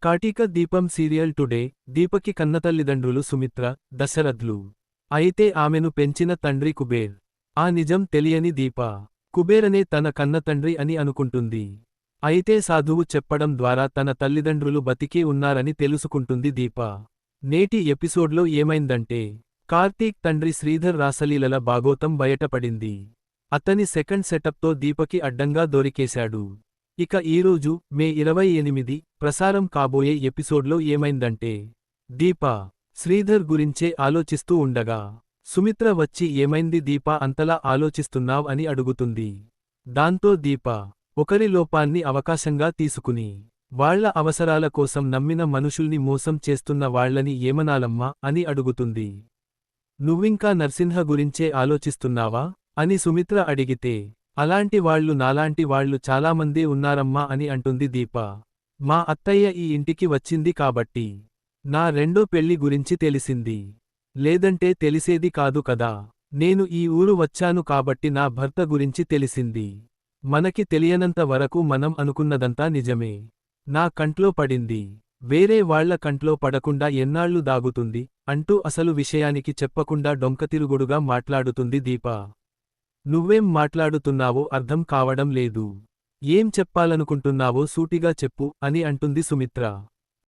కార్తీక దీపం serial today దీపకి కన్నతల్లిదండ్రులు Sumitra, దశరథ్లు. అయితే ఆమెను పెంచిన తండ్రి కుబేర్. ఆ నిజం తెలియని దీప, కుబేరనే తన కన్నతండ్రి అని అనుకుంటుంది. అయితే సాధువు చెప్పడం ద్వారా తన తల్లిదండ్రులు బతికే ఉన్నారని తెలుసుకుంటుంది దీప. నేటి ఎపిసోడ్లో ఏమైందంటే, కార్తీక్ తండ్రి శ్రీధర్ రాసలీలల బాగోతం బయటపడింది. అతని సెకండ్ సెటప్తో దీపకి అడ్డంగా దొరికేశాడు. ఇక ఈరోజు మే 28 ప్రసారం కాబోయే ఎపిసోడ్లో ఏమైందంటే, దీప శ్రీధర్ గురించే ఆలోచిస్తూ ఉండగా సుమిత్ర వచ్చి ఏమైంది దీప అంతలా ఆలోచిస్తున్నావ్ అని అడుగుతుంది. దాంతో దీప ఒకరి లోపాన్ని అవకాశంగా తీసుకుని వాళ్ల అవసరాల కోసం నమ్మిన మనుషుల్ని మోసం చేస్తున్న వాళ్లని ఏమనాలమ్మా అని అడుగుతుంది. నువ్వింకా నర్సింహ గురించే ఆలోచిస్తున్నావా అని సుమిత్ర అడిగితే, అలాంటి వాళ్లు నాలాంటి వాళ్లు చాలామందే ఉన్నారమ్మా అని అంటుంది దీప. మా అత్తయ్య ఈ ఇంటికి వచ్చింది కాబట్టి నా రెండో పెళ్లి గురించి తెలిసింది. లేదంటే తెలిసేది కాదు కదా. నేను ఈ ఊరు వచ్చాను కాబట్టి నా భర్త గురించి తెలిసింది. మనకి తెలియనంత వరకు మనం అనుకున్నదంతా నిజమే. నా కంట్లో పడింది, వేరే వాళ్ల కంట్లో పడకుండా ఎన్నాళ్లు దాగుతుంది అంటూ అసలు విషయానికి చెప్పకుండా డొంకతిరుగుడుగా మాట్లాడుతుంది దీప. నువ్వేం మాట్లాడుతున్నావో అర్థం కావడం లేదు. ఏం చెప్పాలనుకుంటున్నావో సూటిగా చెప్పు అని అంటుంది సుమిత్ర.